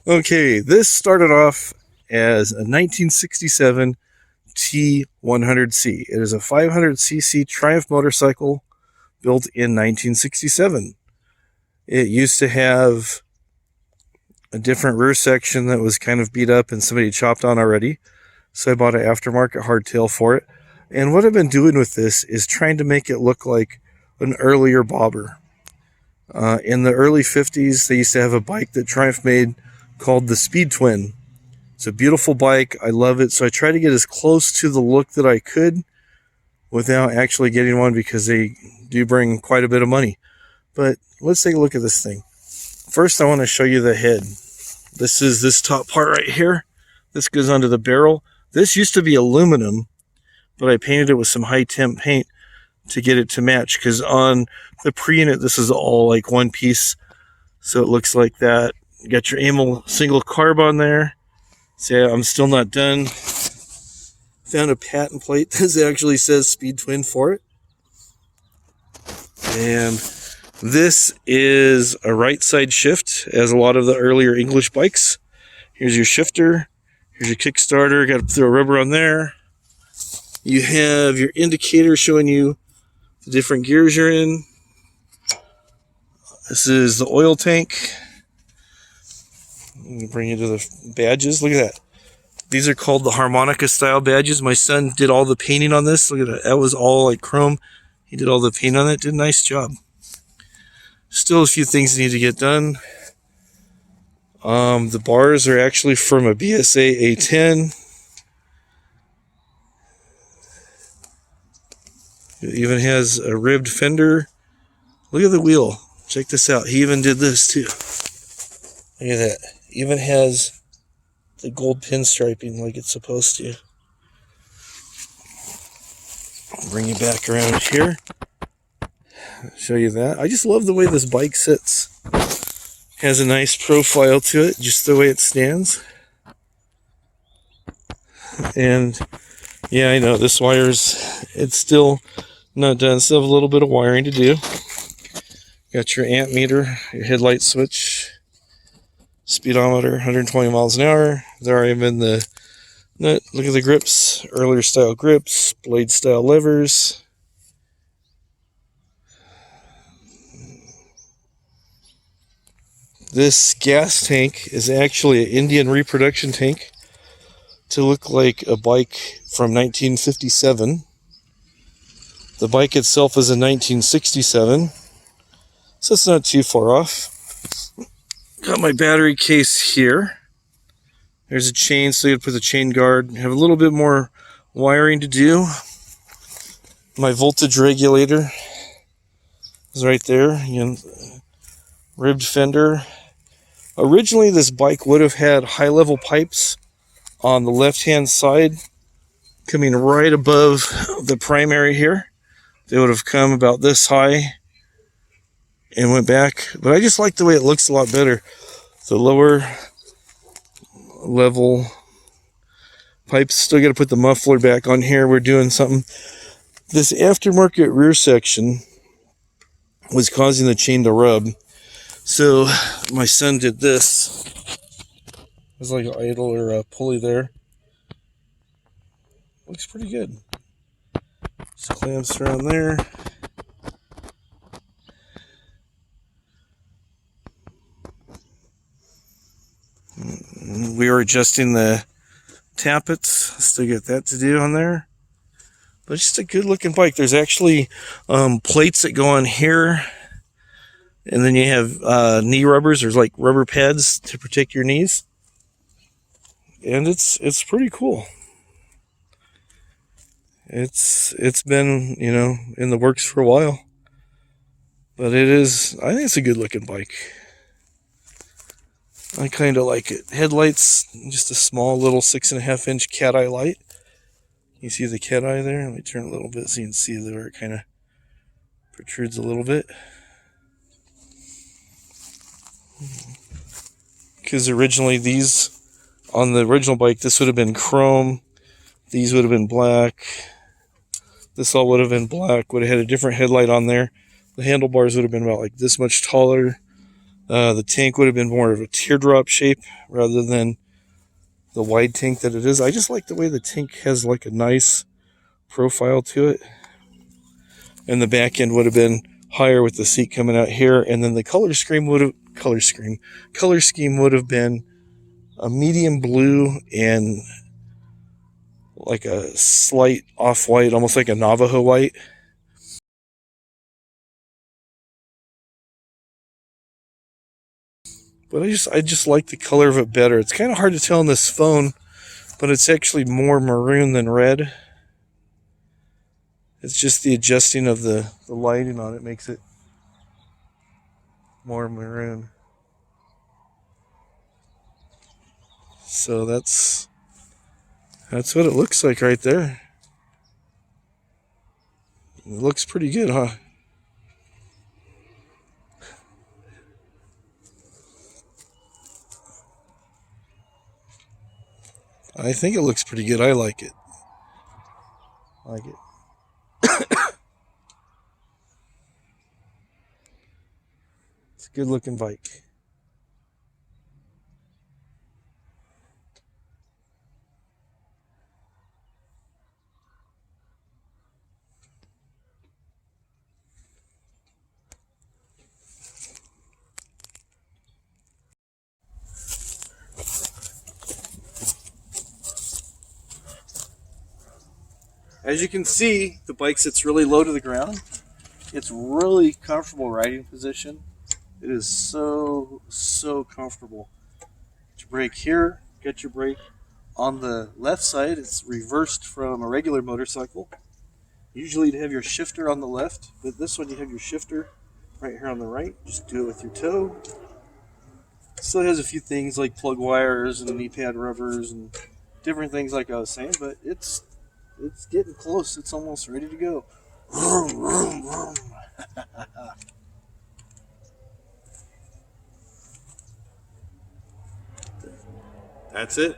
Okay, this started off as a 1967 T100C. It is a 500cc Triumph motorcycle built in 1967. It used to have a different rear section that was kind of beat up and somebody chopped on already. So I bought an aftermarket hardtail for it. And what I've been doing with this is trying to make it look like an earlier bobber. In the early 50s, they used to have a bike that Triumph made called the Speed Twin. It's a beautiful bike. I love it. So I tried to get as close to the look that I could without actually getting one because they do bring quite a bit of money. But let's take a look at this thing. First, I want to show you the head. This is this top part right here. This goes onto the barrel. This used to be aluminum, but I painted it with some high temp paint to get it to match, because on the pre-unit this is all like one piece, so it looks like that. You got your AML single carb on there. See, I'm still not done. Found a patent plate that actually says Speed Twin for it. And this is a right side shift, as a lot of the earlier English bikes. Here's your shifter. Here's your Kickstarter. Got to throw rubber on there. You have your indicator showing you the different gears you're in. This is the oil tank. Let me bring you to the badges. Look at that. These are called the harmonica style badges. My son did all the painting on this. Look at that. That was all like chrome. He did all the paint on it. Did a nice job. Still a few things need to get done. The bars are actually from a BSA A10. It even has a ribbed fender. Look at the wheel. Check this out. He even did this too. Look at that. Even has the gold pinstriping like it's supposed to. I'll bring you back around here. Show you that. I just love the way this bike sits. Has a nice profile to it, just the way it stands. And yeah, I know this it's still not done. Still have a little bit of wiring to do. Got your amp meter, your headlight switch, speedometer, 120 miles an hour. There are even the nut. Look at the grips, earlier style grips, blade style levers. This gas tank is actually an Indian reproduction tank to look like a bike from 1957. The bike itself is in 1967, so it's not too far off. Got my battery case here. There's a chain, so you put the chain guard. Have a little bit more wiring to do. My voltage regulator is right there. Ribbed fender. Originally, this bike would have had high-level pipes on the left-hand side, coming right above the primary here. They would have come about this high and went back. But I just like the way it looks a lot better. The lower level pipes. Still got to put the muffler back on here. We're doing something. This aftermarket rear section was causing the chain to rub. So my son did this. There's like an idle or a pulley there. Looks pretty good. Just clamps around there. We are adjusting the tappets. Still got that to do on there. But just a good looking bike. There's actually plates that go on here. And then you have knee rubbers. There's like rubber pads to protect your knees. And it's pretty cool. It's been, in the works for a while. But I think it's a good looking bike. I kind of like it. Headlights, just a small little 6.5 inch cat eye light. You see the cat eye there? Let me turn a little bit so you can see where it kind of protrudes a little bit. Because originally on the original bike, this would have been chrome. These would have been black. This all would have been black. Would have had a different headlight on there. The handlebars would have been about like this much taller. The tank would have been more of a teardrop shape rather than the wide tank that it is. I just like the way the tank has like a nice profile to it. And the back end would have been higher with the seat coming out here, and then the color scheme would have been a medium blue and like a slight off-white, almost like a Navajo white. But I just like the color of it better. It's kind of hard to tell on this phone, but it's actually more maroon than red. It's just the adjusting of the lighting on it makes it more maroon. So that's what it looks like right there. It looks pretty good, huh? I think it looks pretty good. I like it. It's a good looking bike. As you can see, the bike sits really low to the ground. It's really comfortable riding position. It is so comfortable. Get your brake here, get your brake on the left side. It's reversed from a regular motorcycle. Usually you'd have your shifter on the left, but this one you have your shifter right here on the right. Just do it with your toe. Still has a few things like plug wires and knee pad rubbers and different things like I was saying, but it's getting close. It's almost ready to go. Vroom, vroom, vroom. That's it.